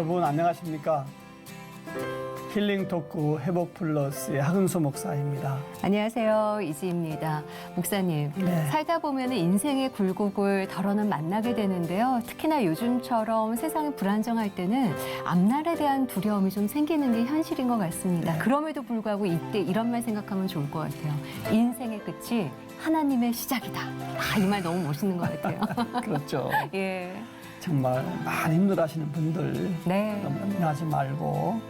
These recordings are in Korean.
여러분 안녕하십니까? 힐링 토크 회복 플러스의 하근수 목사입니다. 안녕하세요. 이지입니다. 목사님, 네. 살다 보면 인생의 굴곡을 덜어는 만나게 되는데요. 특히나 요즘처럼 세상이 불안정할 때는 앞날에 대한 두려움이 좀 생기는 게 현실인 것 같습니다. 네. 그럼에도 불구하고 이때 이런 말 생각하면 좋을 것 같아요. 인생의 끝이 하나님의 시작이다. 이 말 너무 멋있는 것 같아요. 그렇죠. 예. 정말 많이 힘들어하시는 분들 네. 너무 염려하지 말고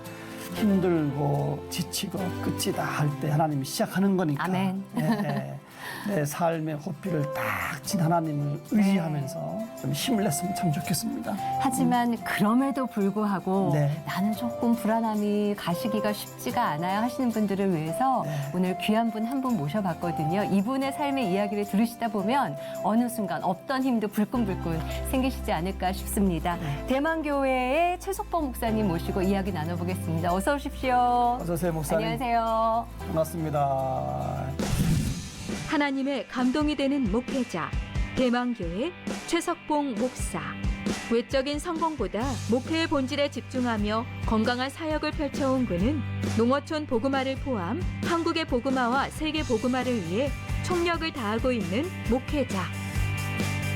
힘들고 지치고 끝이다 할 때 하나님이 시작하는 거니까 아멘. 네, 내 삶의 호피를 딱 진 하나님을 의지하면서 좀 힘을 냈으면 참 좋겠습니다. 하지만 그럼에도 불구하고 네. 나는 조금 불안함이 가시기가 쉽지가 않아요 하시는 분들을 위해서 네. 오늘 귀한 분 한 분 모셔봤거든요. 이분의 삶의 이야기를 들으시다 보면 어느 순간 없던 힘도 불끈불끈 생기시지 않을까 싶습니다. 네. 대만교회의 최석범 목사님 모시고 이야기 나눠보겠습니다. 어서 오십시오. 어서 오세요, 목사님. 안녕하세요. 반갑습니다. 하나님의 감동이 되는 목회자 대만교회 최석봉 목사. 외적인 성공보다 목회의 본질에 집중하며 건강한 사역을 펼쳐온 그는 농어촌 복음화를 포함 한국의 복음화와 세계 복음화를 위해 총력을 다하고 있는 목회자.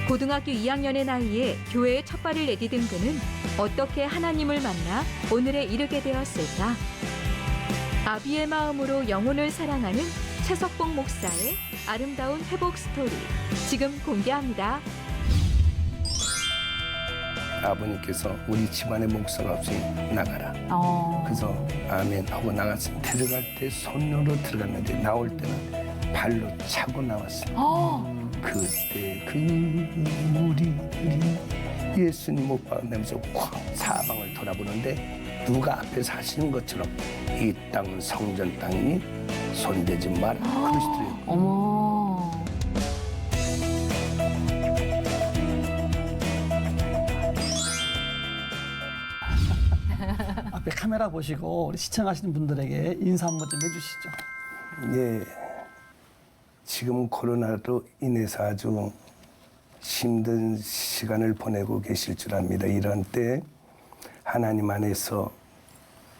고등학교 2학년의 나이에 교회에 첫 발을 내디딘 그는 어떻게 하나님을 만나 오늘에 이르게 되었을까? 아비의 마음으로 영혼을 사랑하는 최석봉 목사의 아름다운 회복 스토리 지금 공개합니다. 아버님께서 우리 집안에 목사가 없으니 나가라. 그래서 아멘 하고 나갔습니다. 들어갈 때 손으로 들어갔는데 나올 때는 발로 차고 나왔어요. 그때 그 우리들이 예수님 못 받으면서 콱 사방을 돌아보는데 누가 앞에서 하시는 것처럼 이 땅은 성전 땅이니 손대지 마라 그러시더래요. 어머. 앞에 카메라 보시고 우리 시청하시는 분들에게 인사 한번 좀 해주시죠. 예, 지금 코로나로 인해서 아주 힘든 시간을 보내고 계실 줄 압니다. 이런 때 하나님 안에서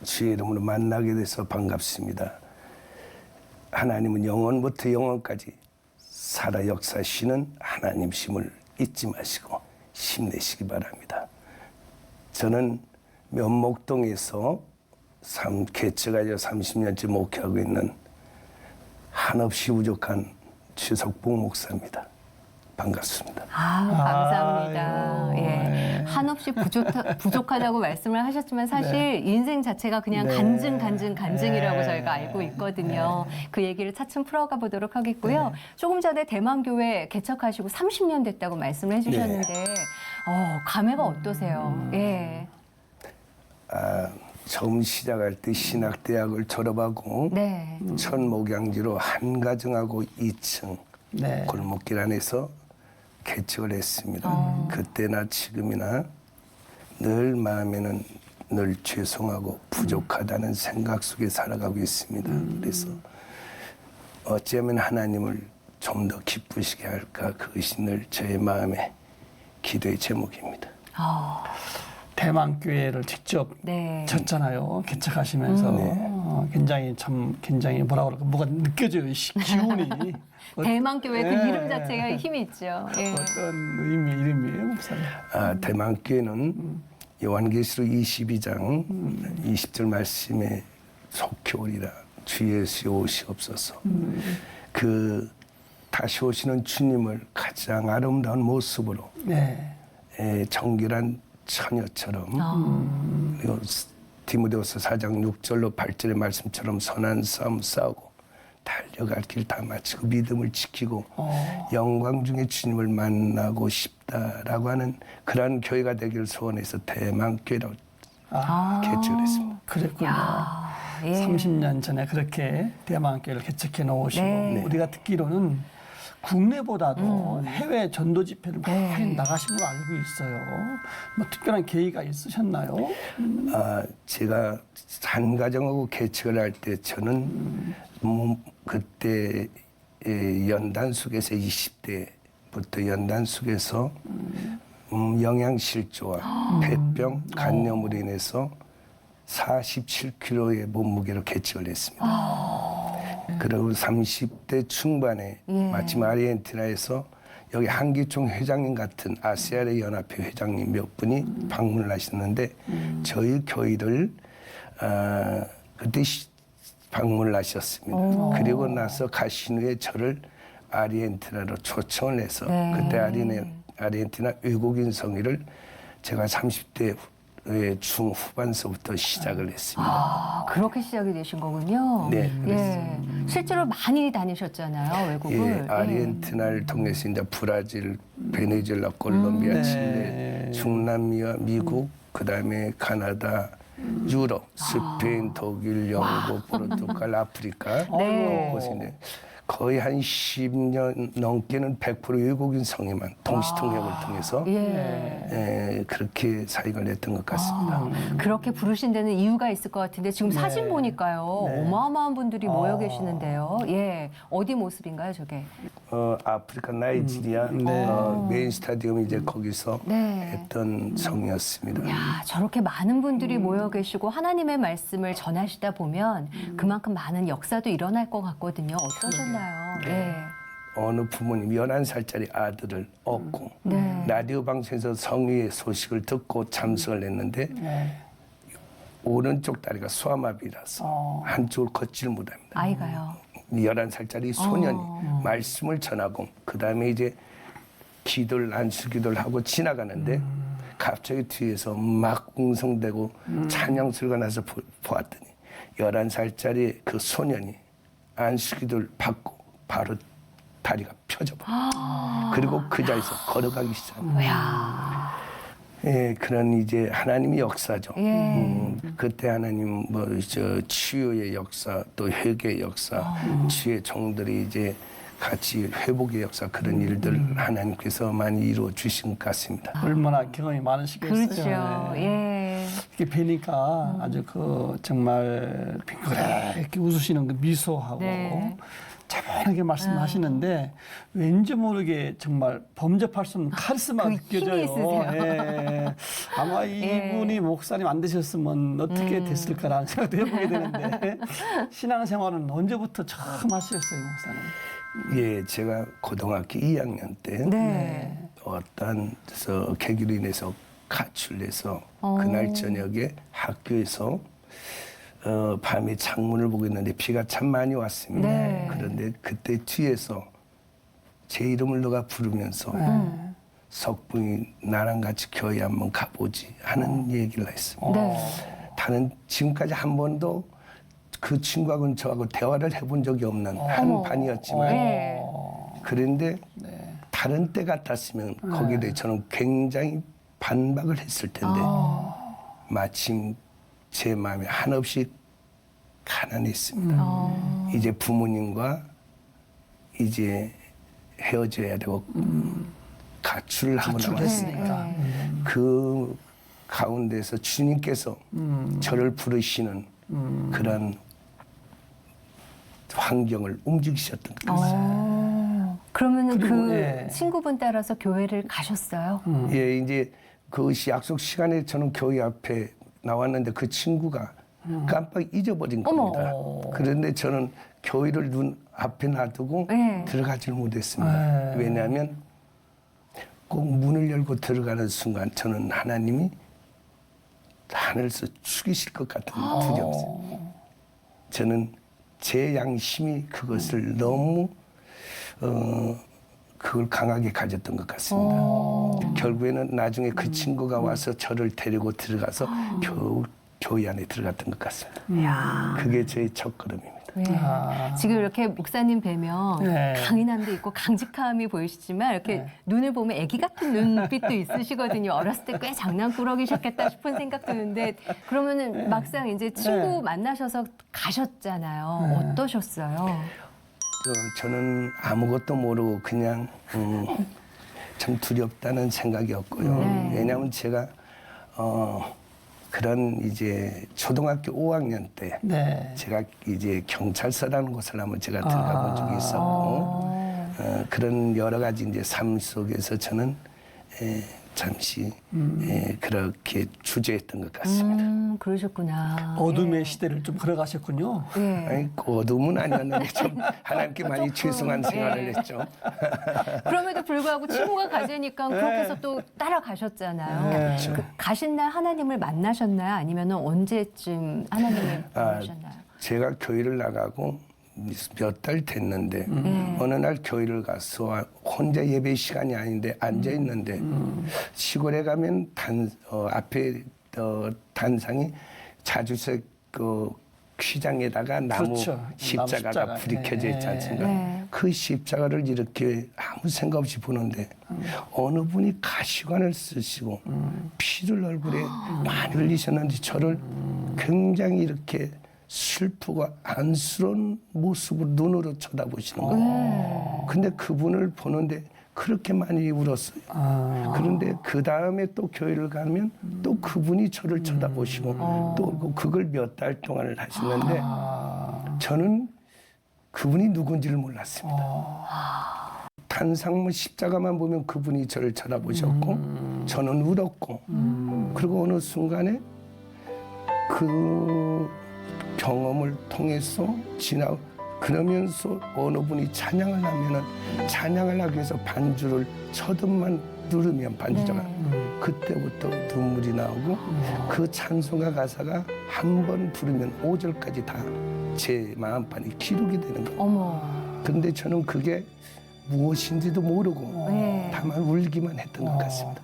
주의 이름으로 만나게 돼서 반갑습니다. 하나님은 영원부터 영원까지 살아 역사하시는 하나님심을 잊지 마시고 힘내시기 바랍니다. 저는 면목동에서 개척하여 30년째 목회하고 있는 한없이 부족한 최석봉 목사입니다. 반갑습니다. 감사합니다. 아이고, 예. 네. 한없이 부족하다고 말씀을 하셨지만 사실 인생 자체가 그냥 네. 간증이라고 네. 저희가 알고 있거든요. 그 얘기를 차츰 풀어가 보도록 하겠고요. 조금 전에 대만교회 개척하시고 30년 됐다고 말씀을 해주셨는데 감회가 어떠세요? 예. 처음 시작할 때 신학대학을 졸업하고 네. 첫 목양지로 한 가정하고 2층 네. 골목길 안에서 개척을 했습니다. 그때나 지금이나 늘 마음에는 늘 죄송하고 부족하다는 생각 속에 살아가고 있습니다. 그래서 어쩌면 하나님을 좀 더 기쁘시게 할까 그것이 늘 저의 마음의 기도의 제목입니다. 대만교회를 직접 네. 쳤잖아요. 개척하시면서 굉장히 뭐라 그럴까 뭐가 느껴져요. 이 기운이. 대만교회 그 네. 이름 자체가 힘이 있죠. 예. 어떤 이름이에요, 목사님? 대만교회는 요한계시록 22장 20절 말씀에 속히 오리라 주 예수 오시옵소서. 그 다시 오시는 주님을 가장 아름다운 모습으로 네. 정결한 처녀처럼 그리고 디모데후서 4장 6절로 8절의 말씀처럼 선한 싸움 싸우고 달려갈 길 다 마치고 믿음을 지키고 영광 중에 주님을 만나고 싶다라고 하는 그러한 교회가 되기를 소원해서 대만교회라고 개척을 했습니다. 그랬군요. 예. 30년 전에 그렇게 대만교회를 개척해 놓으시고 네. 우리가 듣기로는 국내보다도 해외 전도 집회를 많이 나가신 걸로 알고 있어요. 뭐 특별한 계기가 있으셨나요? 제가 한 가정하고 개척을 할 때 저는 그때 연단숙에서 20대부터 연단숙에서 영양실조와 폐병, 간염으로 인해서 47kg의 몸무게로 개척을 했습니다. 그리고 30대 중반에 마침 아르헨티나에서 여기 한기총 회장님 같은 아세아의 연합회 회장님 몇 분이 방문을 하셨는데 저희 교회를 그때 방문을 하셨습니다. 그리고 나서 가신 후에 저를 아르헨티나로 초청을 해서 그때 아르헨티나 외국인 성회를 제가 30대 중후반서부터 시작을 했습니다. 아, 그렇게 시작이 되신 거군요. 네, 예. 실제로 많이 다니셨잖아요, 외국을. 예, 아르헨티나를 통해서 이제 브라질, 베네수엘라, 콜롬비아, 칠레, 중남미와 미국, 그다음에 카나다, 유럽, 스페인, 독일, 영국, 포르투갈, 아프리카 곳인데 거의 한 10년 넘게는 100% 외국인 성에만 동시통역을 통해서 그렇게 사역을 했던 것 같습니다. 그렇게 부르신 데는 이유가 있을 것 같은데 지금 사진 보니까요. 어마어마한 분들이 모여 계시는데요. 예, 어디 모습인가요, 저게? 아프리카 나이지리아 메인 스타디움 이제 거기서 했던 성이었습니다. 야, 저렇게 많은 분들이 모여 계시고 하나님의 말씀을 전하시다 보면 그만큼 많은 역사도 일어날 것 같거든요. 어떠셨나요? 예. 어느 부모님 11살짜리 아들을 얻고 라디오 방송에서 성유의 소식을 듣고 참석을 했는데 오른쪽 다리가 소아마비라서 한쪽을 걷지를 못합니다. 아이가요. 11살짜리 소년이 말씀을 전하고 그다음에 이제 기도를 안수기도를 하고 지나가는데 갑자기 뒤에서 막 웅성대고 찬양 소리가 나서 보았더니 11살짜리 그 소년이 안수기도를 받고 바로 다리가 펴져 버려요. 그리고 그 자리에서 걸어가기 시작합니다. 예, 그런 이제 하나님의 역사죠. 그때 하나님 치유의 역사, 또 회개의 역사, 주의 종들이 이제 같이 회복의 역사 그런 일들 하나님께서 많이 이루어 주신 것 같습니다. 얼마나 경험이 많으시겠어요. 그렇죠. 예. 이렇게 뵈니까 아주 그 정말 빙그레 이렇게 웃으시는 그 미소하고 차분하게 말씀하시는데 왠지 모르게 정말 범접할 수 없는 카리스마가 그 느껴져요. 힘이 있으세요. 예. 아마 이분이 목사님 안 되셨으면 어떻게 됐을까라는 생각도 해보게 되는데 신앙생활은 언제부터 처음 하셨어요, 목사님? 예, 제가 고등학교 2학년 때 어떤 계기로 인해서 가출해서 그날 저녁에 학교에서 밤에 창문을 보고 있는데 비가 참 많이 왔습니다. 그런데 그때 뒤에서 제 이름을 누가 부르면서 석붕이 나랑 같이 교회 한번 가보지 하는 얘기를 했습니다. 다른 지금까지 한 번도 그 친구하고는 저하고 대화를 해본 적이 없는 한 반이었지만 그런데 다른 때 같았으면 거기에 대해 저는 굉장히 반박을 했을 텐데 마침 제 마음에 한없이 가난했습니다. 이제 부모님과 이제 헤어져야 되고 가출을 하고 나왔으니까 그 가운데서 주님께서 저를 부르시는 그런 환경을 움직이셨던 것 같아요. 그러면은 그 친구분 따라서 교회를 가셨어요? 예, 이제 그것이 약속 시간에 저는 교회 앞에 나왔는데 그 친구가 깜빡 잊어버린 겁니다. 그런데 저는 교회를 눈 앞에 놔두고 들어가지를 못했습니다. 왜냐하면 꼭 문을 열고 들어가는 순간 저는 하나님이 하늘에서 죽이실 것 같은 두려움이 저는 제 양심이 그것을 너무 그걸 강하게 가졌던 것 같습니다. 결국에는 나중에 그 친구가 와서 저를 데리고 들어가서 교회 안에 들어갔던 것 같습니다. 그게 제 첫 걸음입니다. 지금 이렇게 목사님 뵈면 강인함도 있고 강직함이 보이시지만 이렇게 눈을 보면 아기 같은 눈빛도 있으시거든요. 어렸을 때 꽤 장난꾸러기셨겠다 싶은 생각 드는데 그러면은 막상 이제 친구 만나셔서 가셨잖아요. 어떠셨어요? 저는 아무것도 모르고 그냥 참 두렵다는 생각이었고요. 왜냐하면 제가 그런 이제 초등학교 5학년 때 제가 이제 경찰서라는 곳을 한번 제가 들어가 본 적이 있었고 그런 여러 가지 이제 삶 속에서 저는 잠시 그렇게 주저했던 것 같습니다. 그러셨구나. 어둠의 예. 시대를 좀 걸어가셨군요. 예. 아니, 어둠은 아니었는데 좀 하나님께 많이 죄송한 생활을 예. 했죠. 그럼에도 불구하고 친구가 가재니까 그렇게 해서 또 따라가셨잖아요. 네. 그렇죠. 그 가신 날 하나님을 만나셨나요? 아니면 언제쯤 하나님을 아, 만나셨나요? 제가 교회를 나가고 몇 달 됐는데 어느 날 교회를 가서 혼자 예배 시간이 아닌데 앉아 있는데 시골에 가면 앞에 단상이 자주색 그 시장에다가 나무 그렇죠. 십자가가 나무 십자가. 불이 켜져 있지 않습니까? 네. 그 십자가를 이렇게 아무 생각 없이 보는데 어느 분이 가시관을 쓰시고 피를 얼굴에 많이 흘리셨는데 저를 굉장히 이렇게 슬프고 안쓰러운 모습으로 눈으로 쳐다보시는 거예요. 근데 그분을 보는데 그렇게 많이 울었어요. 그런데 그 다음에 또 교회를 가면 또 그분이 저를 쳐다보시고 또 그걸 몇 달 동안을 하시는데 저는 그분이 누군지를 몰랐습니다. 단상문 십자가만 보면 그분이 저를 쳐다보셨고 저는 울었고 그리고 어느 순간에 그 경험을 통해서 그러면서 어느 분이 찬양을 하면은 찬양을 하기 위해서 반주를 첫음만 누르면 반주자가 그때부터 눈물이 나오고 그 찬송가 가사가 한 번 부르면 5절까지 다 제 마음판에 기록이 되는 거예요. 어머. 근데 저는 그게 무엇인지도 모르고 네. 다만 울기만 했던 것 같습니다.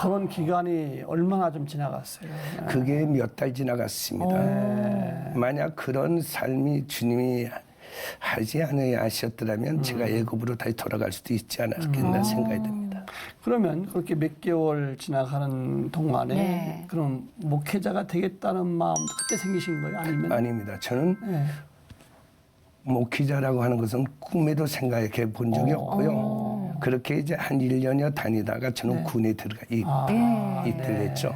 그런 기간이 얼마나 좀 지나갔어요. 그게 몇 달 지나갔습니다. 만약 그런 삶이 주님이 하지 않으셨더라면 제가 애굽으로 다시 돌아갈 수도 있지 않았겠나 생각이 듭니다. 그러면 그렇게 몇 개월 지나가는 동안에 네. 그럼 목회자가 되겠다는 마음도 그때 생기신 거예요? 아니면? 아닙니다. 저는 네. 목회자라고 하는 것은 꿈에도 생각해 본 적이 없고요. 그렇게 이제 한 1년여 다니다가 저는 군에 들어가 입대를 했죠.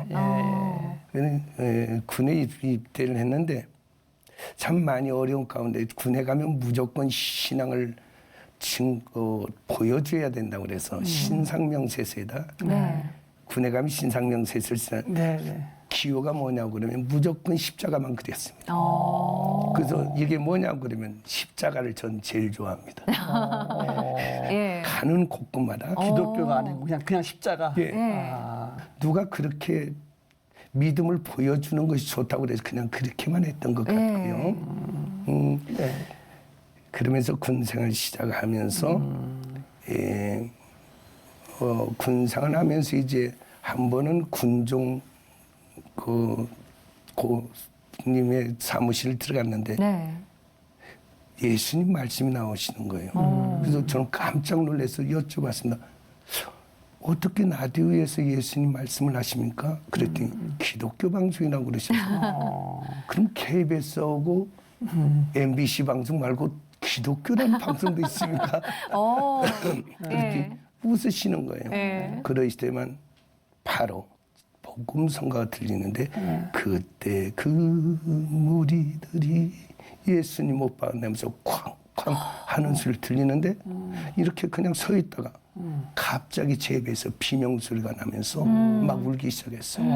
군에 입대를 했는데 참 많이 어려운 가운데 군에 가면 무조건 신앙을 보여줘야 된다고 그래서 신상명세서에다 네. 군에 가면 신상명세서를 쓰는 네, 네. 기호가 뭐냐고 그러면 무조건 십자가만 그렸습니다. 그래서 이게 뭐냐고 그러면 십자가를 전 제일 좋아합니다. 예. 가는 곳곳마다 기독교가 아니고 그냥 십자가. 예. 아, 누가 그렇게 믿음을 보여주는 것이 좋다고 그래서 그냥 그렇게만 했던 것 같고요. 네. 그러면서 군생을 시작하면서 군생을 하면서 이제 한 번은 군종 고님의 사무실을 들어갔는데 네. 예수님 말씀이 나오시는 거예요. 그래서 저는 깜짝 놀라서 여쭤봤습니다. 어떻게 라디오에서 예수님 말씀을 하십니까? 그랬더니 기독교 방송이라고 그러셔서 그럼 KBS하고 MBC 방송 말고 기독교라는 방송도 있습니까? 이렇게 웃으시는 거예요. 네. 그러실 때만 바로 복음성가가 들리는데 그때 그 무리들이 예수님 못 받으면서 쾅쾅 하는 소리를 들리는데 이렇게 그냥 서 있다가 갑자기 제 배에서 비명소리가 나면서 막 울기 시작했어요.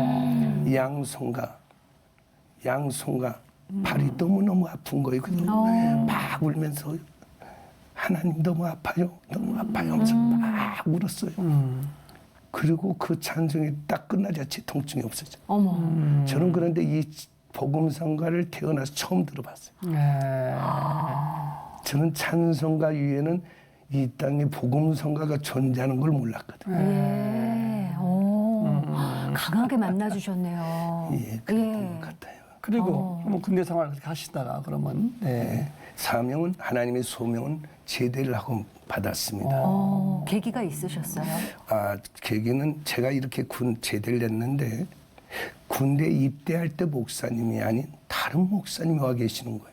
양손가 발이 너무너무 아픈 거예요. 막 울면서 하나님 너무 아파요 하면서 막 울었어요. 그리고 그 찬송이 딱 끝나자 제 통증이 없어져요. 어머. 저는 그런데 이 복음성가를 태어나서 처음 들어봤어요. 저는 찬송가 위에는 이 땅에 복음성가가 존재하는 걸 몰랐거든요. 예. 오. 강하게 만나주셨네요. 예, 그랬던 것 같아요. 그리고 그러면 군대 생활을 가시다가 그러면 사명은 하나님의 소명은 제대를 하고 받았습니다. 계기가 있으셨어요? 계기는 제가 이렇게 제대를 했는데 군대 입대할 때 목사님이 아닌 다른 목사님이 와 계시는 거예요.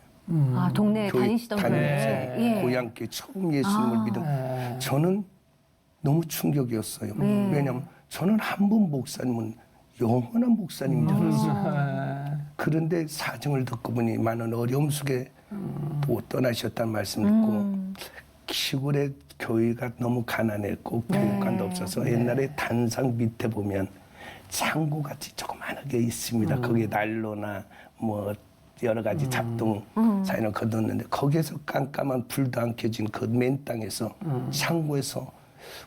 동네에 교회 다니시던 다니면서 분이. 고향교회 처음 예수님을 믿은 저는 너무 충격이었어요. 왜냐하면 저는 한 분 목사님은 영원한 목사님인 줄 알았어요. 그런데 사정을 듣고 보니 많은 어려움 속에 또 떠나셨다는 말씀 듣고 시골에 교회가 너무 가난했고 교육관도 없어서 옛날에 단상 밑에 보면 창고같이 조그만하게 있습니다. 거기에 난로나 뭐 여러 가지 잡동 사연을 거뒀는데 거기에서 깜깜한 불도 안 켜진 그 맨 땅에서 창고에서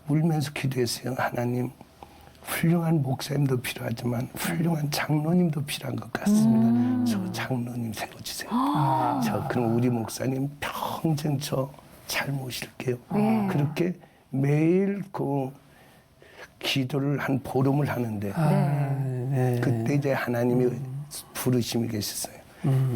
울면서 기도했어요. 하나님, 훌륭한 목사님도 필요하지만 훌륭한 장로님도 필요한 것 같습니다. 저 장로님 세워주세요. 그럼 우리 목사님 평생 저 잘 모실게요. 그렇게 매일 그 기도를 한 보름을 하는데 그때 이제 하나님이 부르심이 계셨어요.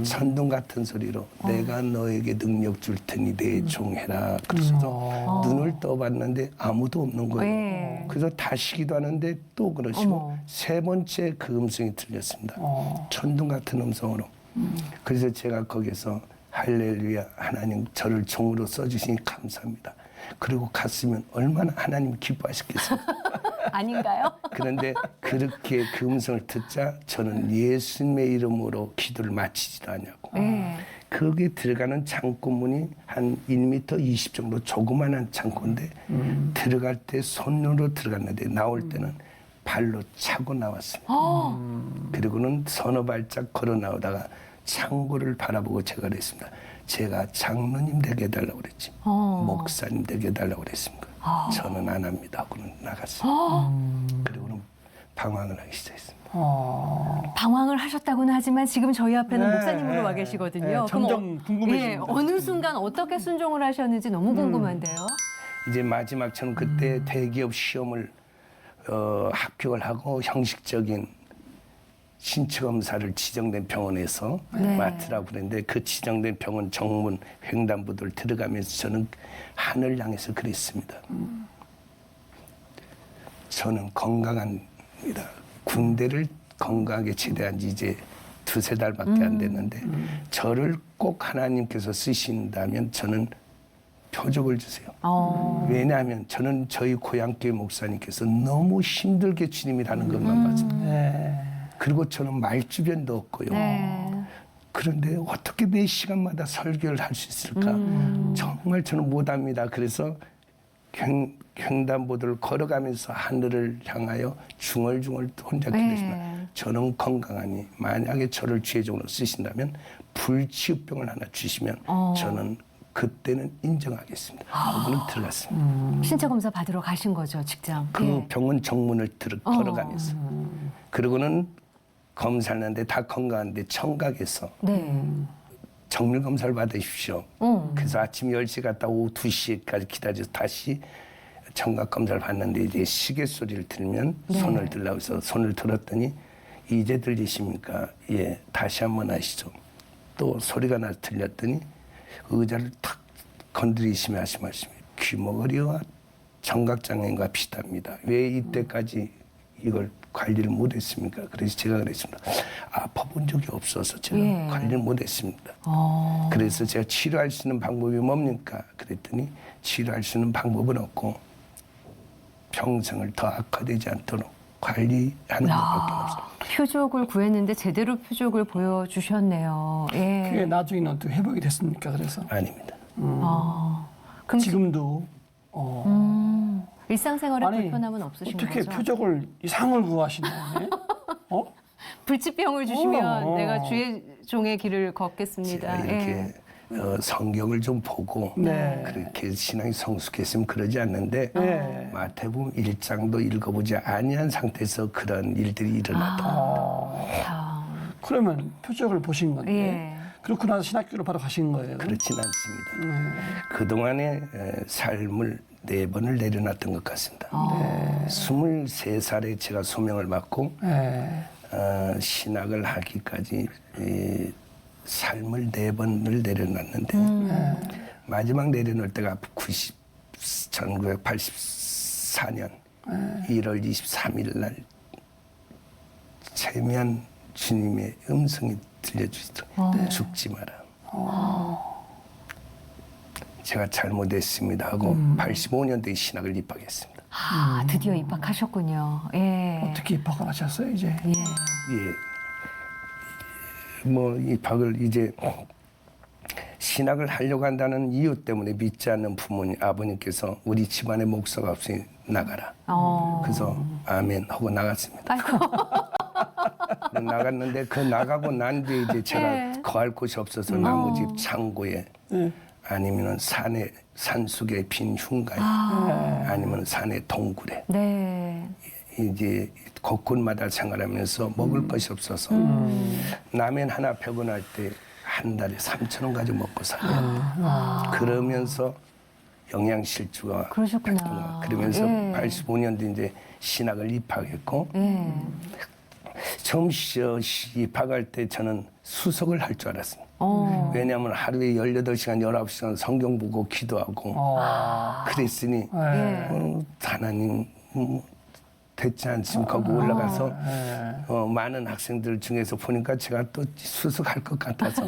천둥 같은 소리로 내가 너에게 능력 줄 테니 내 종해라. 그래서 눈을 떠봤는데 아무도 없는 거예요. 그래서 다시 기도하는데 또 그러시고 세 번째 그 음성이 들렸습니다. 천둥 같은 음성으로. 그래서 제가 거기서 할렐루야, 하나님 저를 종으로 써주시니 감사합니다. 그리고 갔으면 얼마나 하나님 기뻐하셨겠어요. 아닌가요? 그런데 그렇게 그 음성을 듣자 저는 예수님의 이름으로 기도를 마치지도 않냐고. 거기에 들어가는 창고문이 한 1m 20 정도 조그만한 창고인데 들어갈 때 손으로 들어갔는데 나올 때는 발로 차고 나왔습니다. 그리고는 서너 발짝 걸어 나오다가 창고를 바라보고 제가 그랬습니다. 제가 장로님 되게 해달라고 그랬지. 목사님 되게 해달라고 그랬습니다. 저는 안 합니다 하고는 나갔습니다. 그리고는 방황을 하기 시작했습니다. 방황을 하셨다고는 하지만 지금 저희 앞에는 목사님으로 와 계시거든요. 점점 궁금해집니다. 어느 순간 어떻게 순종을 하셨는지 너무 궁금한데요. 이제 마지막 저는 그때 대기업 시험을 합격을 하고 형식적인 신체 검사를 지정된 병원에서 맡으라고 그랬는데 그 지정된 병원 정문 횡단보도를 들어가면서 저는 하늘 향해서 그랬습니다. 저는 건강합니다. 군대를 건강하게 제대한 지 이제 두세 달밖에 안 됐는데 저를 꼭 하나님께서 쓰신다면 저는 표적을 주세요. 왜냐하면 저는 저희 고향교회 목사님께서 너무 힘들게 주님이라는 것만 봤습니다. 그리고 저는 말주변도 없고요. 그런데 어떻게 매 시간마다 설교를 할 수 있을까? 정말 저는 못합니다. 그래서 횡단보도를 걸어가면서 하늘을 향하여 중얼중얼 혼자 기도했습니다. 저는 건강하니 만약에 저를 주의종으로 쓰신다면 불치병을 하나 주시면 저는 그때는 인정하겠습니다. 하고는 들어갔습니다. 신체 검사 받으러 가신 거죠, 직장. 그 병원 정문을 걸어가면서. 그리고는 검사를 하는데 다 건강한데 청각에서 정밀 검사를 받으십시오. 그래서 아침 10시 갔다 오후 2시까지 기다려서 다시 청각 검사를 받는데 이제 시계 소리를 들으면 손을 들라고 해서 손을 들었더니 이제 들리십니까? 예, 다시 한번 하시죠. 또 소리가 나서 들렸더니 의자를 탁 건드리시며 하신 말씀이 귀머거리와 청각장애인과 비슷합니다. 왜 이때까지 이걸 관리를 못했습니까? 그래서 제가 그랬습니다. 아파본 적이 없어서 제가 관리를 못했습니다. 그래서 제가 치료할 수 있는 방법이 뭡니까? 그랬더니 치료할 수 있는 방법은 없고 평생을 더 악화되지 않도록 관리하는 것밖에 없어요. 표적을 구했는데 제대로 표적을 보여주셨네요. 그게 나중에는 어떻게 회복이 됐습니까? 그래서 아닙니다. 그럼 지금도 일상생활에 불편함은 없으신 어떻게 거죠? 표적을 이상을 구하시네? 불치병을 주시면 내가 주의 종의 길을 걷겠습니다. 제가 이렇게 성경을 좀 보고 그렇게 신앙이 성숙했으면 그러지 않는데 마태복음 1장도 읽어보지 아니한 상태에서 그런 일들이 일어났다. 그러면 표적을 보신 건데 그렇고 나서 신학교로 바로 가신 거예요? 그렇진 않습니다. 그동안의 삶을 4번을 내려놨던 것 같습니다. 23살에 제가 소명을 받고 신학을 하기까지 삶을 4번을 내려놨는데 마지막 내려놓을 때가 1984년 1월 23일 날 세미한 주님의 음성이 들려주시더라고요. 죽지 마라. 제가 잘못했습니다 하고 85년도에 신학을 입학했습니다. 드디어 입학하셨군요. 어떻게 입학을 하셨어요, 이제? 뭐 입학을 이제 신학을 하려고 한다는 이유 때문에 믿지 않는 부모님, 아버님께서 우리 집안에 목사가 없으니 나가라. 그래서 아멘 하고 나갔습니다. 나갔는데 그 나가고 난 뒤에 이제 제가 네. 거할 곳이 없어서 나무 집 창고에 아니면은 산속의 빈 흉가에 아니면 산의 동굴에 네. 이제 곳곳마다 생활하면서 먹을 것이 없어서 라면 하나 100원 할 때 한 달에 3,000원 가지고 먹고 살아요. 그러면서 영양실조가 그러셨구나. 그러면서 예. 85년도 이제 신학을 입학했고 처음 입학할 때 저는 수석을 할 줄 알았습니다. 왜냐하면 하루에 18시간, 19시간 성경 보고 기도하고 그랬으니 하나님 됐지 않습니까? 거기 올라가서 많은 학생들 중에서 보니까 제가 또 수석할 것 같아서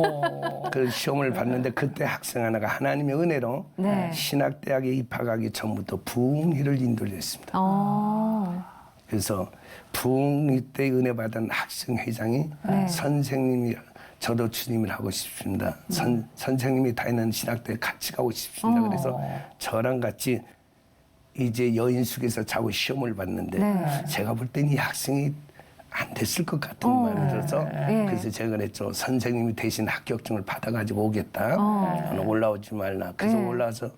그 시험을 봤는데 그때 학생 하나가 하나님의 은혜로 네. 신학대학에 입학하기 전부터 부흥회를 인도를 했습니다. 그래서 부흥회 때 은혜 받은 학생회장이 선생님이 저도 주님을 하고 싶습니다. 선생님이 다니는 신학대에 같이 가고 싶습니다. 그래서 저랑 같이 이제 여인숙에서 자고 시험을 봤는데 제가 볼 땐 이 학생이 안 됐을 것 같은 말을 들어서 그래서 제가 그랬죠. 선생님이 대신 합격증을 받아가지고 오겠다. 올라오지 말라. 그래서 올라와서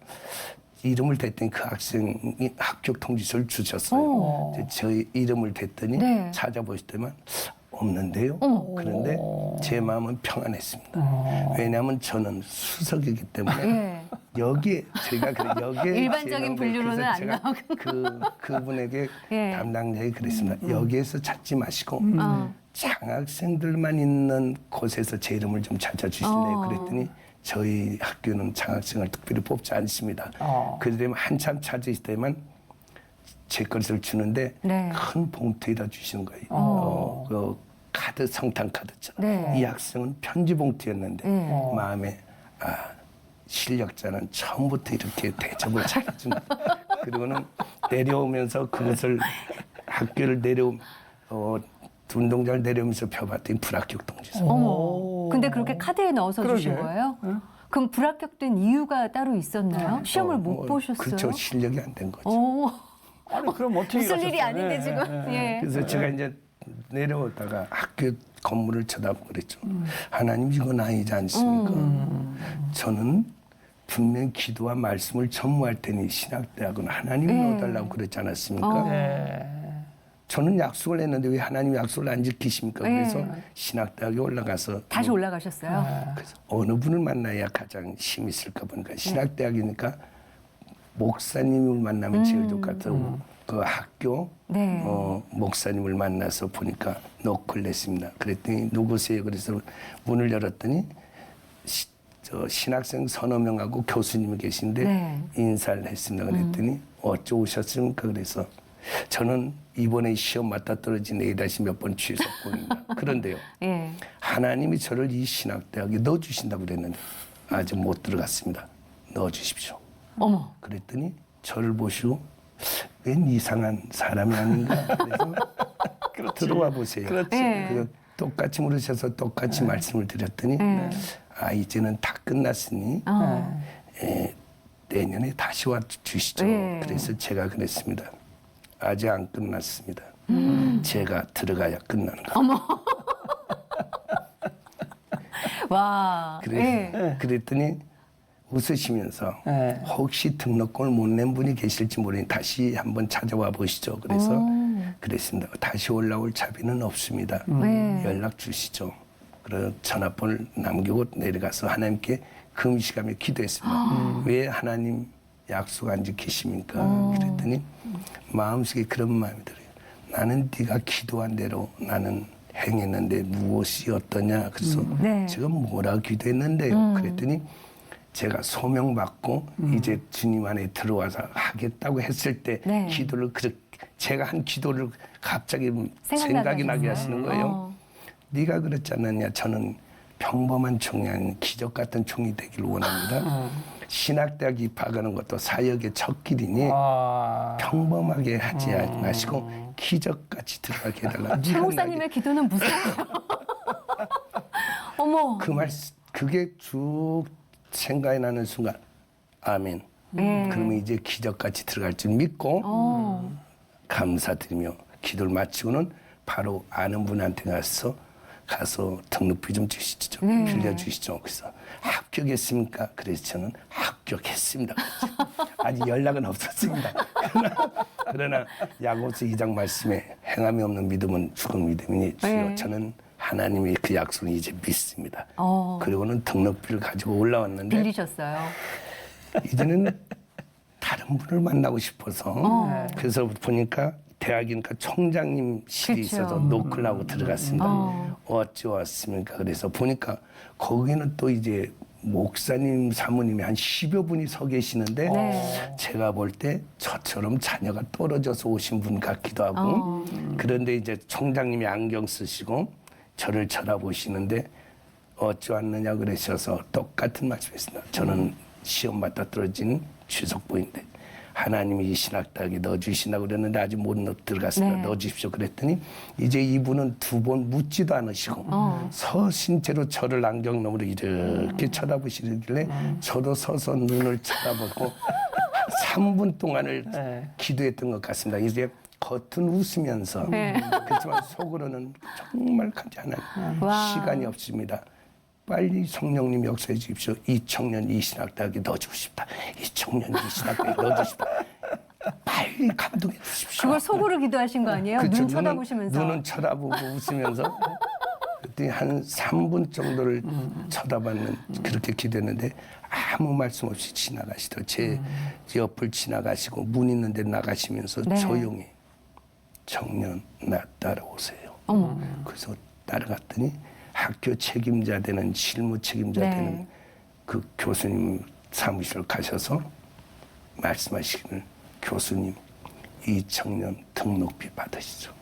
이름을 댔더니 그 학생이 합격 통지서를 주셨어요. 저희 이름을 댔더니 찾아보시더만 없는데요. 그런데 제 마음은 평안했습니다. 왜냐하면 저는 수석이기 때문에 여기에 제가 여기에 일반적인 분류로는 안 제가 나오고 그분에게 담당자에 그랬습니다. 여기에서 찾지 마시고 장학생들만 있는 곳에서 제 이름을 좀 찾아주실래요? 그랬더니 저희 학교는 장학생을 특별히 뽑지 않습니다. 그러면 한참 찾으실 때만 제 것을 주는데 큰 봉투에다 주시는 거예요. 그 카드, 성탄 카드처럼. 이 학생은 편지 봉투였는데 마음에 실력자는 처음부터 이렇게 대접을 잘해준다. 그리고는 내려오면서 그것을 학교를 운동장을 내려오면서 펴봤더니 불합격 통지서. 어머. 근데 그렇게 카드에 넣어서 주신 거예요? 그럼 불합격된 이유가 따로 있었나요? 시험을 못 보셨어요? 그렇죠. 실력이 안 된 거죠. 아니 그럼 어떻게 있을 일이 가셨어요? 아닌데 지금. 그래서 제가 이제 내려오다가 학교 건물을 쳐다보고 그랬죠. 하나님 이건 아니지 않습니까? 저는 분명 기도와 말씀을 전무할 테니 신학대학은 하나님이 넣어달라고 그랬지 않았습니까? 저는 약속을 했는데 왜 하나님 약속을 안 지키십니까? 그래서 신학대학에 올라가서 다시 올라가셨어요? 그래서 어느 분을 만나야 가장 힘이 있을까 보니까 신학대학이니까 목사님을 만나면 제일 좋겠다고 그 학교 목사님을 만나서 보니까 노크를 냈습니다. 그랬더니 누구세요? 그래서 문을 열었더니 신학생 서너 명하고 교수님이 계신데 인사를 했습니다. 그랬더니 어쩌 오셨습니까? 그래서 저는 이번에 시험 맞다 떨어진 A- 몇 번 취소권입니다. 그런데요. 하나님이 저를 이 신학대학에 넣어주신다고 그랬는데 아직 못 들어갔습니다. 넣어주십시오. 어머. 그랬더니 저를 보시고 웬 이상한 사람이 아닌가. 그래서 들어와 보세요. 그래서 똑같이 물으셔서 똑같이 말씀을 드렸더니 이제는 다 끝났으니 내년에 다시 와 주시죠. 그래서 제가 그랬습니다. 아직 안 끝났습니다. 제가 들어가야 끝나는 거예요. 어머. 와. 그랬더니 웃으시면서 혹시 등록금을 못 낸 분이 계실지 모르니 다시 한번 찾아와 보시죠. 그래서 그랬습니다. 다시 올라올 자비는 없습니다. 연락 주시죠. 그래서 전화번호를 남기고 내려가서 하나님께 금식하며 기도했습니다. 왜 하나님 약속 안 지키십니까? 그랬더니 마음속에 그런 마음이 들어요. 나는 네가 기도한 대로 나는 행했는데 무엇이 어떠냐. 그래서 제가 뭐라 기도했는데요. 그랬더니 제가 소명받고 이제 주님 안에 들어와서 하겠다고 했을 때 기도를 제가 한 기도를 갑자기 생각이 나게 하시는 거예요. 네가 그랬지 않느냐. 저는 평범한 종이 아닌 기적 같은 종이 되길 원합니다. 신학대학 입학하는 것도 사역의 첫 길이니 평범하게 하지 마시고 기적같이 들어가게 해달라. 최 목사님의 기도는 무서워요. 어머. 그 말 그게 쭉 생각이 나는 순간 아멘. 그러면 이제 기적같이 들어갈 줄 믿고 감사드리며 기도를 마치고는 바로 아는 분한테 가서 등록비 좀 주시죠. 빌려주시죠. 그래서 합격했습니까? 그래서 저는 합격했습니다. 아직 연락은 없었습니다. 그러나 야고보서 2장 말씀에 행함이 없는 믿음은 죽은 믿음이니 주여 저는 하나님의 그 약속을 이제 믿습니다. 그리고는 등록비를 가지고 올라왔는데 빌리셨어요. 이제는 다른 분을 만나고 싶어서 그래서 보니까 대학이니까 총장님 실이 그쵸. 있어서 노크를 하고 들어갔습니다. 어찌 왔습니까? 그래서 보니까 거기는 또 이제 목사님 사모님이 한 10여 분이 서 계시는데 제가 볼 때 저처럼 자녀가 떨어져서 오신 분 같기도 하고 그런데 이제 총장님이 안경 쓰시고 저를 쳐다보시는데 어찌 왔느냐 그러셔서 똑같은 말씀했습니다. 저는 시험 맞다 떨어진 주석보인데 하나님이 이 신학대학에 넣어주신다고 그랬는데 아직 못 들어갔습니다. 넣어주십시오 그랬더니 이제 이분은 두 번 묻지도 않으시고 서신 채로 저를 안경 너머로 이렇게 쳐다보시길래 저도 서서 눈을 쳐다보고 3분 동안을 기도했던 것 같습니다. 이제 겉은 웃으면서 그렇지만 속으로는 정말 간절한 시간이 없습니다. 빨리 성령님 역사해 주십시오. 이 청년 이 신학대학에 넣어주고 싶다. 이 청년 이 신학대학에 넣어주고 싶다. 빨리 감동해 주십시오. 그걸 속으로 기도하신 거 아니에요? 그쵸, 눈 쳐다보시면서. 눈은 쳐다보고 웃으면서 그랬더니 한 3분 정도를 쳐다봤는 그렇게 기도했는데 아무 말씀 없이 지나가시더라고요. 제 옆을 지나가시고 문 있는 데 나가시면서 조용히 청년 나 따라오세요. 그래서 따라갔더니 학교 책임자 되는 실무 책임자 되는 그 교수님 사무실 가셔서 말씀하시기를 교수님 이 청년 등록비 받으시죠.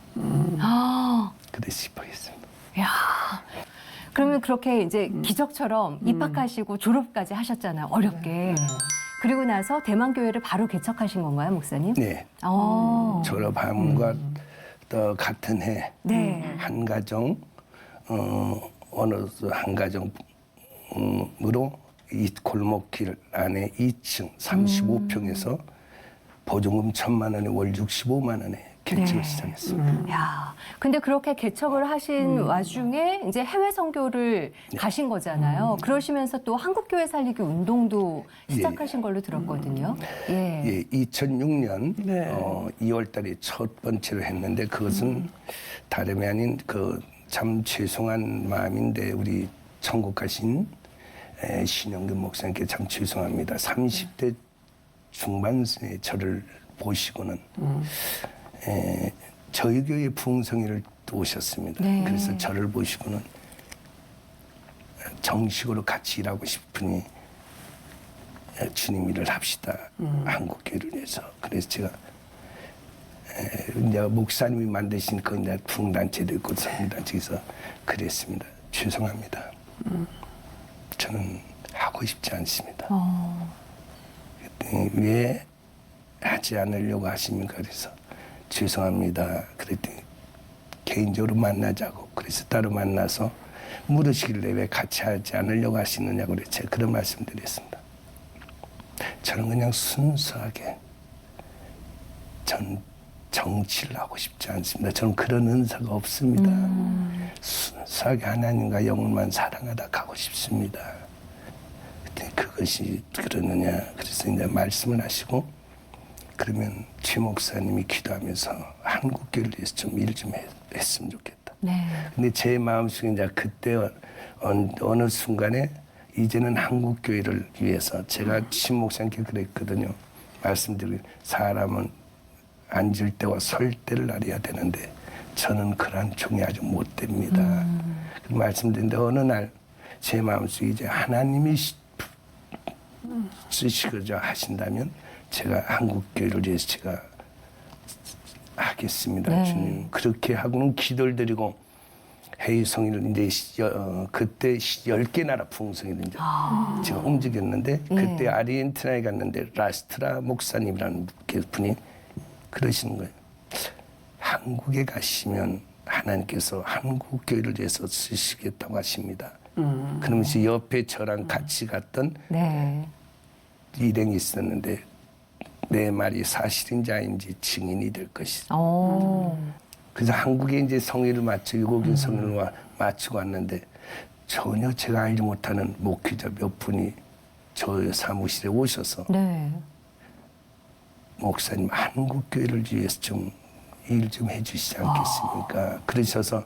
그래 싶어했습니다. 야, 그러면 그렇게 이제 기적처럼 입학하시고 졸업까지 하셨잖아요. 어렵게. 그리고 나서 대만교회를 바로 개척하신 건가요, 목사님? 네. 졸업함과 또 같은 해 한 가정 어느 한 가정으로 이 골목길 안에 2층 35평에서 보증금 1,000만 원에 월 65만 원에 개척을 시작했습니다. 야, 근데 그렇게 개척을 하신 와중에 이제 해외 선교를 가신 거잖아요. 그러시면서 또 한국교회 살리기 운동도 시작하신 걸로 들었거든요. 예, 2006년 2월 달에 첫 번째로 했는데 그것은 다름이 아닌 그 참 죄송한 마음인데 우리 천국 가신 신영균 목사님께 참 죄송합니다. 30대 중반에 저를 보시고는 저희 교회 부흥성회를 또 오셨습니다. 그래서 저를 보시고는 정식으로 같이 일하고 싶으니 주님 일을 합시다. 한국 교회를 위해서. 그래서 제가 이제 목사님이 만드신 그 이제 부흥단체도 있고 성리단체에서 그랬습니다. 죄송합니다. 저는 하고 싶지 않습니다. 그랬더니 왜 하지 않으려고 하십니까? 그래서 죄송합니다. 그랬더니 개인적으로 만나자고. 그래서 따로 만나서 물으시길래 왜 같이 하지 않으려고 하시느냐고 그래서 제가 그런 말씀드렸습니다. 저는 그냥 순수하게 전 정치를 하고 싶지 않습니다. 저는 그런 은사가 없습니다. 순수하게 하나님과 영혼만 사랑하다 가고 싶습니다. 그때 그것이 그러느냐. 그래서 이제 말씀을 하시고 그러면 최 목사님이 기도하면서 한국교회를 위해서 좀 일 좀 했으면 좋겠다. 근데 제 마음속에 이제 그때 어느 순간에 이제는 한국교회를 위해서 제가 최 목사님께 그랬거든요. 말씀드리고 사람은 앉을 때와 설 때를 알아야 되는데 저는 그러한 종이 아주 못 됩니다. 말씀드렸는데 어느 날 제 마음속에 이제 하나님이 쓰시고자 하신다면 제가 한국교회를 위해서 제가 하겠습니다. 주님. 그렇게 하고는 기도를 드리고 해외성회를 이제 그때 10개 나라 부흥성회를 이제 제가 움직였는데 그때 아르헨티나에 갔는데 라스트라 목사님이라는 분이 그러시는 거예요. 한국에 가시면 하나님께서 한국 교회를 위해서 쓰시겠다고 하십니다. 그러면서 옆에 저랑 같이 갔던 네. 일행이 있었는데 내 말이 사실인지 아닌지 증인이 될 것이다. 그래서 한국에 이제 성의를 마치고 외국인 성의를 마치고 왔는데 전혀 제가 알지 못하는 목회자 몇 분이 저 사무실에 오셔서 네. 목사님 한국 교회를 위해서 좀 일 좀 해주시지 않겠습니까? 그러셔서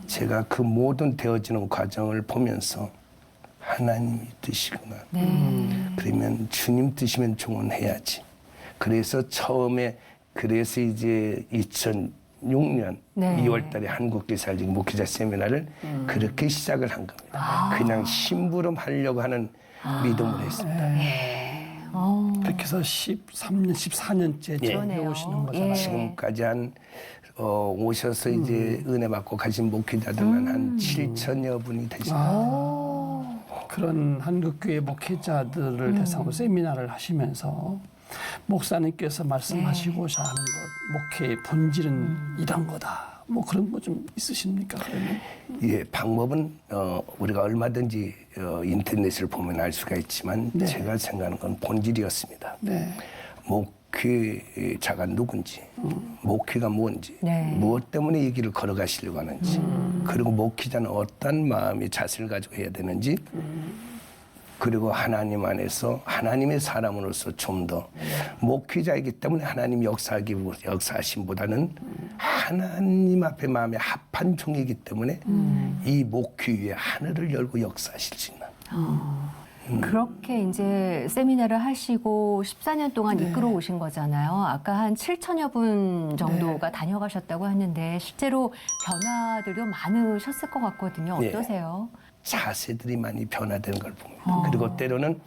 제가 그 모든 되어지는 과정을 보면서 하나님이 뜻이구나. 그러면 주님 뜻이면 종언해야지. 그래서 처음에 그래서 이제 2006년 네. 2월달에 한국교회 살리기 목회자 세미나를 그렇게 시작을 한 겁니다. 그냥 심부름 하려고 하는 믿음을 했습니다. 그렇게 해서 13년, 14년째 예. 배우시는 거잖아요. 지금까지 한 오셔서 이제 은혜 받고 가신 목회자들만 한 7천여 분이 되십니다. 그런 한국교회 목회자들을 대상으로 세미나를 하시면서 목사님께서 말씀하시고자 하는 것, 목회의 본질은 이런 거다. 뭐 그런 거 좀 있으십니까? 그러면? 예, 방법은 우리가 얼마든지 인터넷을 보면 알 수가 있지만 네. 제가 생각하는 건 본질이었습니다. 네. 목회자가 누군지, 목회가 뭔지, 네. 무엇 때문에 이 길을 걸어가시려고 하는지, 그리고 목회자는 어떤 마음의 자세를 가지고 해야 되는지, 그리고 하나님 안에서 하나님의 사람으로서 좀 더 목회자이기 때문에 하나님 역사하심보다는 하나님 앞에 마음에 합한 종이기 때문에 이 목회 위에 하늘을 열고 역사하실 수 있는. 그렇게 이제 세미나를 하시고 14년 동안 이끌어 오신 거잖아요. 아까 한 7천여 분 정도가 다녀가셨다고 하는데 실제로 변화들도 많으셨을 것 같거든요. 어떠세요? 자세들이 많이 변화되는 걸 봅니다. 그리고 때로는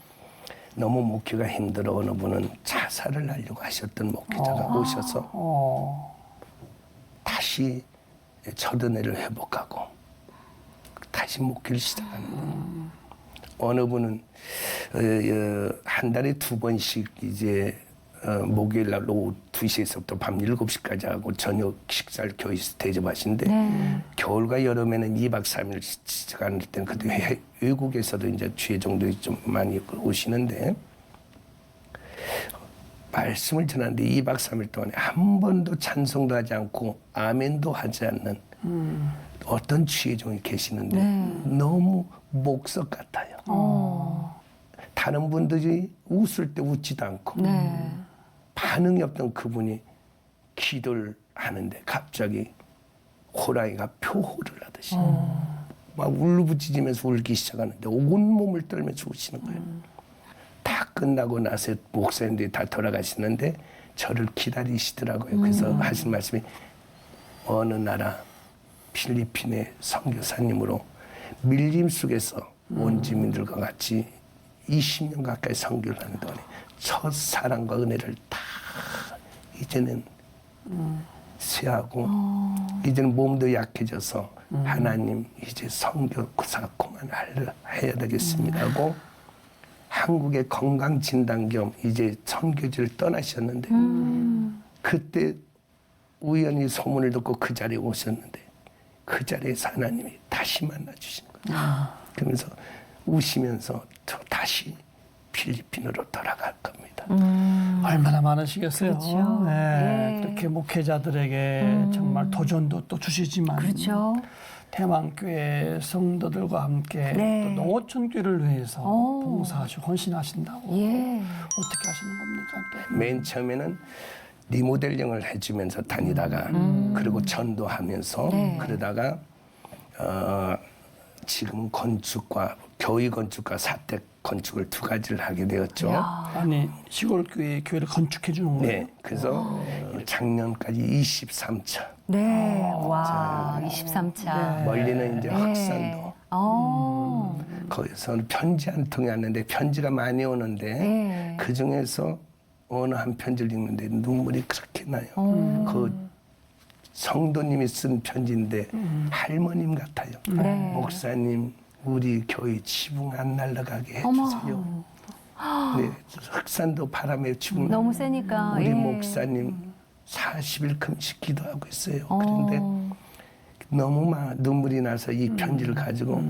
너무 목회가 힘들어 어느 분은 자살을 하려고 하셨던 목회자가 오셔서 다시 첫은혜를 회복하고 다시 목회를 시작하는 거예요. 어느 분은 한 달에 2번씩 이제 목요일 날 오후 2시에서부터 밤 7시까지 하고 저녁 식사를 교회에서 대접하시는데 겨울과 여름에는 2박 3일 시작하는 때는 그때 외국에서도 이제 주의 정도에 좀 많이 오시는데 말씀을 전하는데 2박 3일 동안에 한 번도 찬송도 하지 않고 아멘도 하지 않는 어떤 주의 종이 계시는데 너무 목석 같아요. 다른 분들이 웃을 때 웃지도 않고 반응이 없던 그분이 기도를 하는데 갑자기 호랑이가 표호를 하듯이 막 울부짖으면서 울기 시작하는데 온몸을 떨면서 우시는 거예요. 다 끝나고 나서 목사님들이 다 돌아가시는데 저를 기다리시더라고요. 그래서 하신 말씀이 어느 나라 필리핀의 선교사님으로 밀림 속에서 원주민들과 같이 20년 가까이 선교를 하는 동안에 첫 사랑과 은혜를 다 이제는 쇠하고 이제는 몸도 약해져서 하나님 이제 선교 구사 그만해야 되겠습니다 하고 한국의 건강진단 겸 이제 선교지를 떠나셨는데 그때 우연히 소문을 듣고 그 자리에 오셨는데 그 자리에서 하나님이 다시 만나주신 거예요. 그러면서 우시면서 저 다시 필리핀으로 돌아갈 겁니다. 얼마나 많으시겠어요. 그렇죠. 네. 예. 그렇게 목회자들에게 정말 도전도 또 주시지만 그렇죠. 대만교회 성도들과 함께 네. 또 농어촌교회를 위해서 봉사하시고 헌신하신다고 어떻게 하시는 겁니까? 또? 맨 처음에는 리모델링을 해주면서 다니다가 그리고 전도하면서 그러다가 지금 건축과 교회 건축과 사택 건축을 2가지를 하게 되었죠. 아니 시골 교회를 건축해 주는 거예요. 네, 그래서 작년까지 23차. 네, 와, 23차. 멀리는 이제 확산도. 거기서는 편지 한 통이 왔는데 편지가 많이 오는데 그 중에서 어느 한 편지를 읽는데 눈물이 그렇게 나요. 그 성도님이 쓴 편지인데 할머님 같아요. 목사님 우리 교회 지붕 안 날아가게 해주세요. 네, 흑산도 바람에 지붕 너무 세니까. 우리 목사님 40일 금식 기도하고 있어요. 그런데 너무 막 눈물이 나서 이 편지를 가지고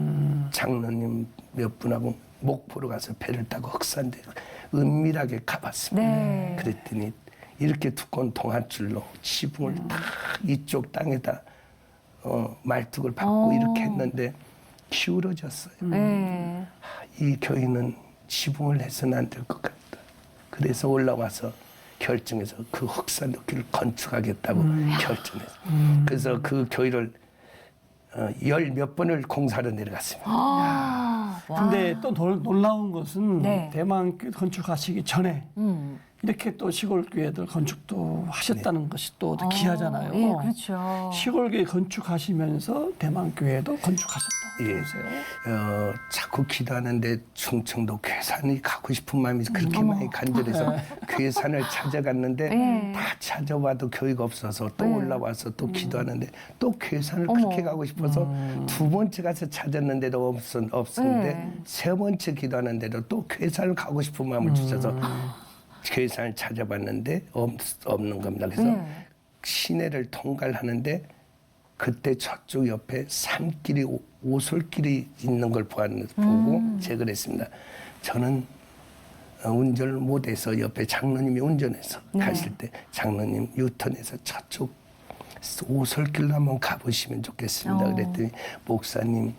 장로님 몇 분하고 목포로 가서 배를 타고 흑산대 은밀하게 가봤습니다. 네. 그랬더니 이렇게 두꺼운 동아줄로 지붕을 다 이쪽 땅에다 말뚝을 박고 이렇게 했는데 기울어졌어요. 네. 이 교회는 지붕을 해서는 안 될 것 같다. 그래서 올라와서 결정해서 그 흑산도끼를 건축하겠다고 결정해서 그래서 그 교회를 열 몇 번을 공사로 내려갔습니다. 근데 또 놀라운 것은 네. 대만교회 건축하시기 전에 이렇게 또 시골교회들 건축도 하셨다는 것이 또 귀하잖아요. 예, 그렇죠. 시골교회 건축하시면서 대만교회도 건축하셨다고 예. 그러세요. 자꾸 기도하는데 충청도 괴산이 가고 싶은 마음이 그렇게 많이 간절해서 괴산을 찾아갔는데 네. 다 찾아와도 교회가 없어서 또 올라와서 또 기도하는데 또 괴산을 그렇게 가고 싶어서 두 번째 가서 찾았는데도 없었는데 네. 세 번째 기도하는데도 또 괴산을 가고 싶은 마음을 주셔서 괴산을 찾아봤는데 없는 겁니다. 그래서 시내를 통과하는데 그때 저쪽 옆에 산길이 오솔길이 있는 걸 보고 제가 그랬습니다. 저는 운전을 못해서 옆에 장로님이 운전해서 가실 때 장로님 유턴해서 저쪽 오솔길로 한번 가보시면 좋겠습니다. 그랬더니 목사님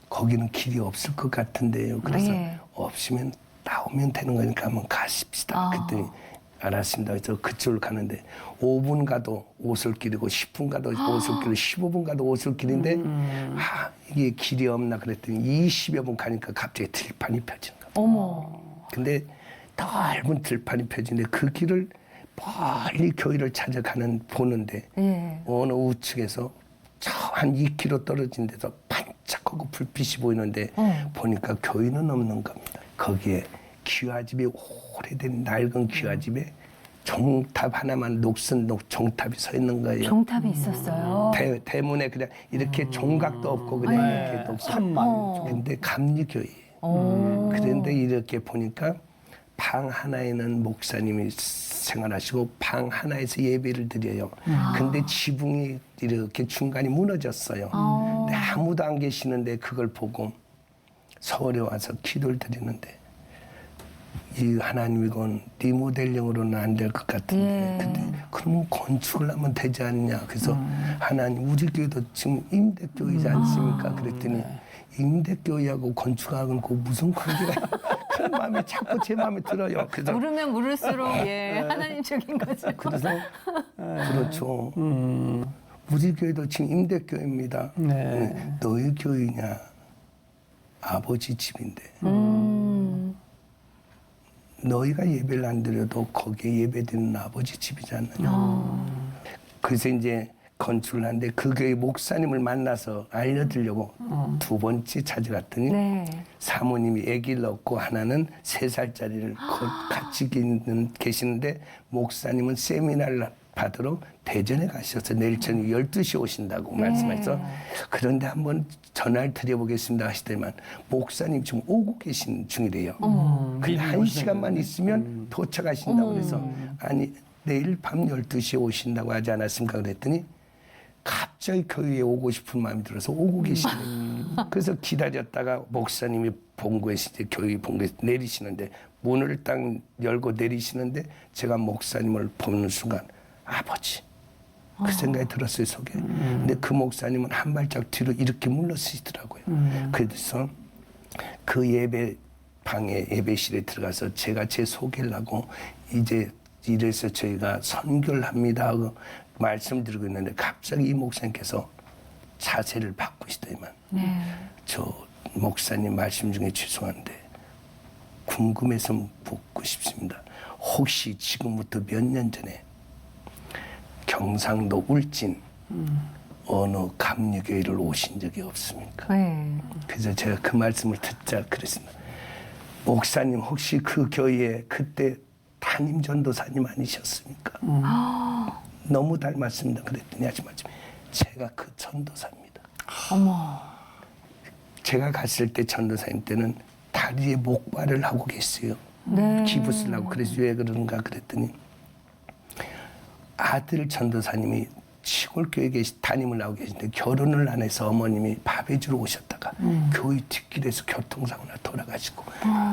거기는 길이 없을 것 같은데요. 그래서 없으면 나오면 되는 거니까 한번 가십시다. 그랬더니 알았습니다. 그래서 그쪽을 가는데 5분 가도 오솔길이고 10분 가도 오솔길이고 15분 가도 오솔길인데 이게 길이 없나 그랬더니 20여 분 가니까 갑자기 들판이 펴지는 겁니다. 어머. 근데 넓은 들판이 펴지는데 그 길을 멀리 교회를 보는데 어느 우측에서 저 한 2km 떨어진 데서 반짝하고 불빛이 보이는데 보니까 교회는 없는 겁니다. 거기에 귀화집이 오래된 낡은 귀화집에 종탑 하나만 녹슨 종탑이 서 있는 거예요. 종탑이 있었어요. 대문에 그냥 이렇게 종각도 없고 그냥 이렇게 녹슨. 근데 감리교회예요. 그런데 이렇게 보니까 방 하나에는 목사님이 생활하시고 방 하나에서 예배를 드려요. 근데 지붕이 이렇게 중간이 무너졌어요. 근데 아무도 안 계시는데 그걸 보고 서울에 와서 기도를 드리는데 이 하나님 이건 리모델링으로는 안 될 것 같은데 근데 그러면 건축을 하면 되지 않냐. 그래서 하나님 우리 교회도 지금 임대교회이지 않습니까? 그랬더니 임대교회하고 건축하고는 그 무슨 관계가 그런 마음이 자꾸 제 마음에 들어요. 그래서 물으면 물을수록 하나님적인 거죠. 그래서 그렇죠. 우리 교회도 지금 임대교회입니다. 네. 너희 교회냐? 아버지 집인데 너희가 예배를 안 드려도 거기에 예배드리는 아버지 집이지 않느냐. 그래서 이제 건축을 하는데 그 교회 목사님을 만나서 알려드리려고 두 번째 찾아갔더니 사모님이 아기를 낳고 하나는 3살짜리를 같이 계시는데 목사님은 세미나를 받으러 대전에 가셔서 내일 저녁 12시에 오신다고 말씀하셔서 그런데 한번 전화를 드려보겠습니다 하시더니만 목사님 지금 오고 계신 중이래요. 근데 1시간만 있으면 도착하신다고 그래서 아니 내일 밤 12시에 오신다고 하지 않았습니까? 그랬더니 갑자기 교회에 오고 싶은 마음이 들어서 오고 계시네요. 그래서 기다렸다가 목사님이 본고에서 이제 교회 본고에서 내리시는데 문을 딱 열고 내리시는데 제가 목사님을 보는 순간 아버지 그 생각이 들었어요 속에. 근데 그 목사님은 한 발짝 뒤로 이렇게 물러서시더라고요. 그래서 그 예배방에 예배실에 들어가서 제가 제 소개를 하고 이제 이래서 저희가 선교를 합니다 하고 말씀드리고 있는데 갑자기 이 목사님께서 자세를 바꾸시더니만 저 목사님 말씀 중에 죄송한데 궁금해서 묻고 싶습니다. 혹시 지금부터 몇 년 전에 경상도 울진 어느 감리교회를 오신 적이 없습니까? 그래서 제가 그 말씀을 듣자 그랬습니다. 목사님 혹시 그 교회에 그때 담임 전도사님 아니셨습니까? 너무 닮았습니다. 그랬더니 하지마지 제가 그 전도사입니다. 어머. 제가 갔을 때 전도사님 때는 다리에 목발을 하고 계세요. 기부스를 하고 그래서 왜 그런가 그랬더니 아들 전도사님이 시골 교회에 담임을 하고 계신데 결혼을 안 해서 어머님이 밥해 주러 오셨다가 교회 뒷길에서 교통사고나 돌아가시고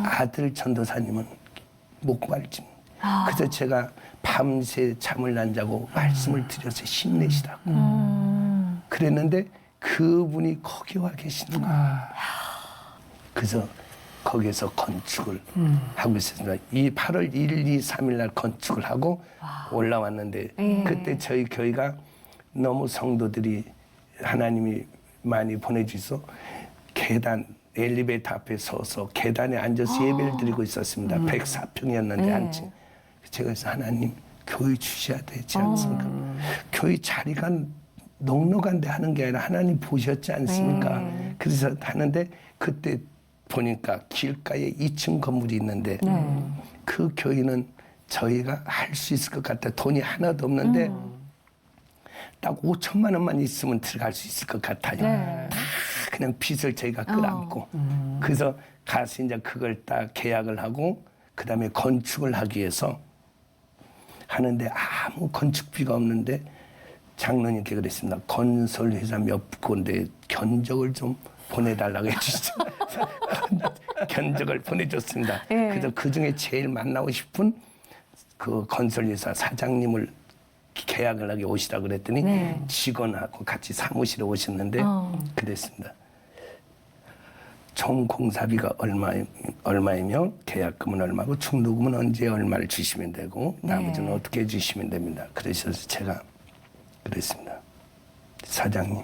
아들 전도사님은 목발짐. 그래서 제가 밤새 잠을 안 자고 말씀을 드려서 힘내시라고 그랬는데 그분이 거기 와 계시는 거예요. 그래서 거기에서 건축을 하고 있었습니다. 이 8월 1, 2, 3일 날 건축을 하고 올라왔는데 그때 저희 교회가 너무 성도들이 하나님이 많이 보내주셔서 계단 엘리베이터 앞에 서서 계단에 앉아서 예배를 드리고 있었습니다. 104평이었는데 한층. 제가 그래서 하나님 교회 주셔야 되지 않습니까? 교회 자리가 넉넉한데 하는 게 아니라 하나님 보셨지 않습니까? 그래서 하는데 그때 보니까 길가에 2층 건물이 있는데 그 교회는 저희가 할 수 있을 것 같아. 돈이 하나도 없는데 딱 5천만 원만 있으면 들어갈 수 있을 것 같아요. 다 그냥 빚을 저희가 끌어안고 그래서 가서 이제 그걸 딱 계약을 하고 그다음에 건축을 하기 위해서 하는데 아무 건축비가 없는데 장로님께 그랬습니다. 건설회사 몇 군데 견적을 좀 보내달라고 해주시죠. 견적을 보내줬습니다. 그래서 그 중에 제일 만나고 싶은 그 건설회사 사장님을 계약을 하게 오시라 그랬더니 직원하고 같이 사무실에 오셨는데 그랬습니다. 총 공사비가 얼마이며 계약금은 얼마고 중도금은 언제 얼마를 주시면 되고 나머지는 어떻게 주시면 됩니다. 그래서 제가 그랬습니다. 사장님,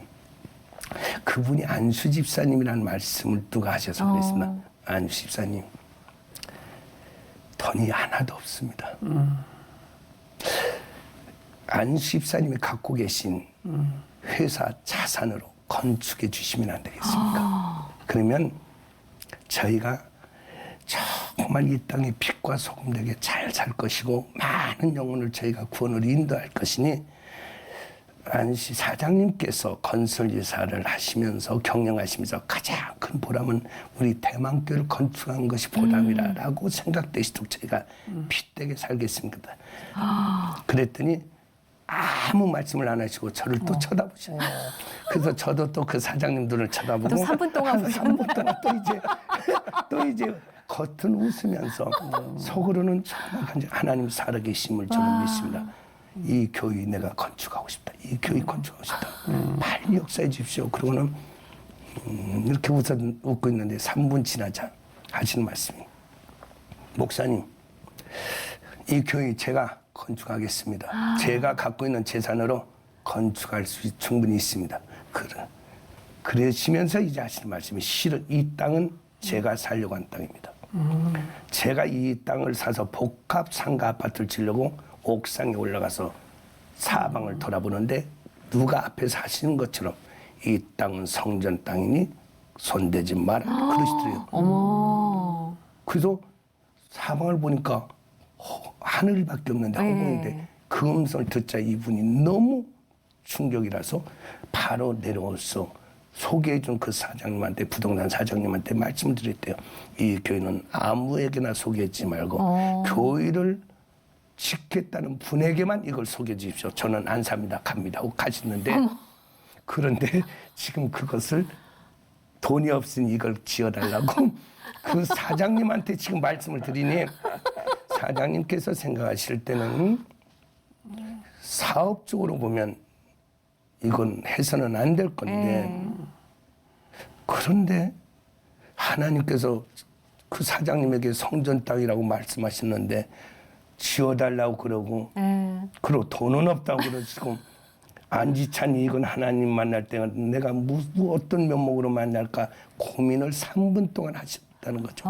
그분이 안수 집사님이라는 말씀을 누가 하셔서 그랬습니다. 안수 집사님, 돈이 하나도 없습니다. 안수 집사님이 갖고 계신 회사 자산으로 건축해 주시면 안 되겠습니까? 그러면 저희가 정말 이 땅에 빛과 소금 되게 잘 살 것이고 많은 영혼을 저희가 구원으로 인도할 것이니 안시 사장님께서 건설회사를 하시면서 경영하시면서 가장 큰 보람은 우리 대망교를 건축한 것이 보람이라고 생각되시도록 저희가 빛되게 살겠습니다. 그랬더니 아무 말씀을 안 하시고 저를 또 쳐다보셔요. 그래서 저도 또 그 사장님 눈을 쳐다보고 또 3분 동안 한 3분 동안 또 이제 겉은 웃으면서 속으로는 정말 하나님 살아계심을 저는 믿습니다. 이 교회 내가 건축하고 싶다. 이 교회 건축하고 싶다. 빨리 역사해 주십시오. 그러고는 이렇게 웃고 있는데 3분 지나자 하시는 말씀이 목사님, 이 교회 제가 건축하겠습니다. 제가 갖고 있는 재산으로 건축할 수 충분히 있습니다. 그러시면서 이제 하시는 말씀이 실은 이 땅은 제가 살려고 한 땅입니다. 제가 이 땅을 사서 복합 상가 아파트를 지려고 옥상에 올라가서 사방을 돌아보는데 누가 앞에서 하시는 것처럼 이 땅은 성전 땅이니 손대지 마라 그러시더래요. 어머. 그래서 사방을 보니까 하늘밖에 없는데 허공인데 그 음성을 듣자 이분이 너무 충격이라서 바로 내려와서 소개해준 그 사장님한테 부동산 사장님한테 말씀을 드렸대요. 이 교회는 아무에게나 소개하지 말고 교회를 짓겠다는 분에게만 이걸 소개해 주십시오. 저는 안 삽니다. 갑니다. 하고 가시는데 그런데 지금 그것을 돈이 없으니 이걸 지어달라고 그 사장님한테 지금 말씀을 드리니 사장님께서 생각하실 때는 사업적으로 보면 이건 해서는 안 될 건데 그런데 하나님께서 그 사장님에게 성전 땅이라고 말씀하셨는데 지어달라고 그러고 그리고 돈은 없다고 그러시고 안지찬이 이건 하나님 만날 때가 내가 어떤 면목으로 만날까 고민을 3분 동안 하셨다는 거죠.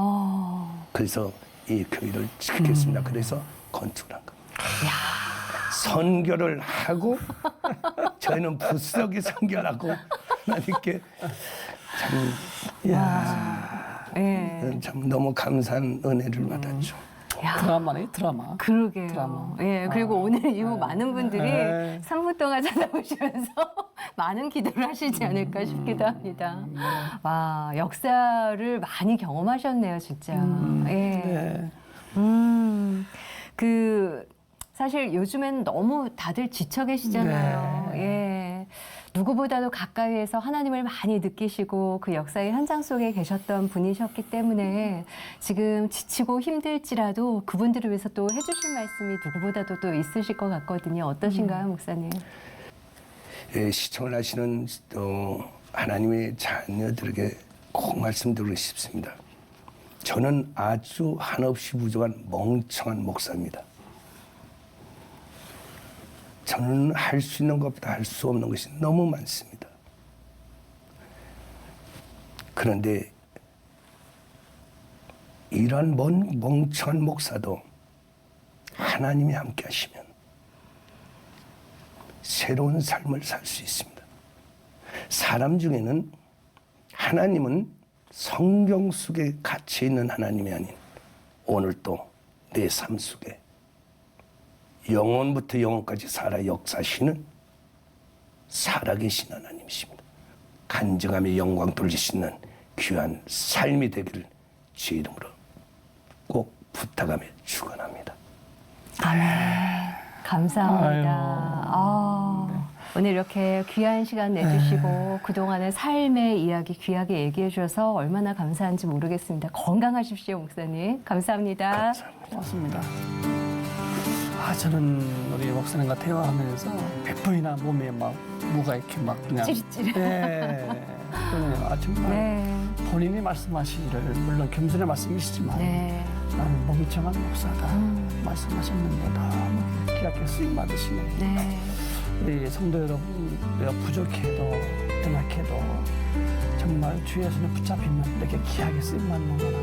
그래서 이 교회를 지키겠습니다. 그래서 건축을 한 겁니다. 선교를 하고 저희는 부스러기 선교하고 하나님께 참 너무 감사한 은혜를 받았죠. 드라마네, 드라마. 그러게요. 드라마. 예, 그리고 오늘 이후 많은 분들이 3분 동안 찾아보시면서 많은 기도를 하시지 않을까 싶기도 합니다. 와, 역사를 많이 경험하셨네요, 진짜. 예. 네. 사실 요즘엔 너무 다들 지쳐 계시잖아요. 예. 누구보다도 가까이에서 하나님을 많이 느끼시고 그 역사의 현장 속에 계셨던 분이셨기 때문에 지금 지치고 힘들지라도 그분들을 위해서 또 해주실 말씀이 누구보다도 또 있으실 것 같거든요. 어떠신가요, 목사님? 예, 시청을 하시는 하나님의 자녀들에게 꼭 말씀드리고 싶습니다. 저는 아주 한없이 부족한 멍청한 목사입니다. 저는 할 수 있는 것보다 할 수 없는 것이 너무 많습니다. 그런데 이런 멍청한 목사도 하나님이 함께 하시면 새로운 삶을 살 수 있습니다. 사람 중에는 하나님은 성경 속에 갇혀 있는 하나님이 아닌 오늘도 내 삶 속에 영원부터 영원까지 살아 역사하시는 살아계신 하나님이십니다. 간증하며 영광 돌리시는 귀한 삶이 되기를 주의 이름으로 꼭 부탁하며 축원합니다. 아멘. 감사합니다. 오늘 이렇게 귀한 시간 내주시고 그동안의 삶의 이야기 귀하게 얘기해 주셔서 얼마나 감사한지 모르겠습니다. 건강하십시오, 목사님. 감사합니다. 감사합니다. 고맙습니다. 저는 우리 목사님과 대화하면서 100번이나 몸에 막 뭐가 이렇게 막 그냥 찌릿찌릿. 네. 그러네요. 정말 네. 본인이 말씀하시기를 물론 겸손의 말씀이시지만 네. 나는 멍청한 목사다 말씀하셨는데 너무 귀하게 쓰임 받으시네. 네. 우리 성도 여러분, 우리가 부족해도 연약해도 정말 주의 손에 붙잡히면 이렇게 귀하게 쓰임 받는 거나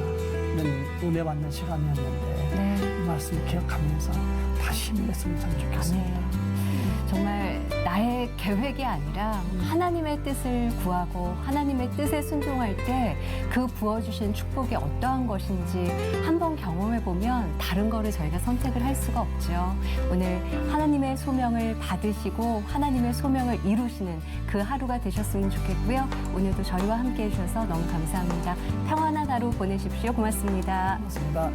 이런 은혜 받는 시간이었는데 네. 이 말씀 기억하면서 다시 힘냈으면 참 좋겠습니다. 아멘. 정말 나의 계획이 아니라 하나님의 뜻을 구하고 하나님의 뜻에 순종할 때 그 부어주신 축복이 어떠한 것인지 한번 경험해보면 다른 거를 저희가 선택을 할 수가 없죠. 오늘 하나님의 소명을 받으시고 하나님의 소명을 이루시는 그 하루가 되셨으면 좋겠고요. 오늘도 저희와 함께 해주셔서 너무 감사합니다. 평안한 하루 보내십시오. 고맙습니다. 고맙습니다.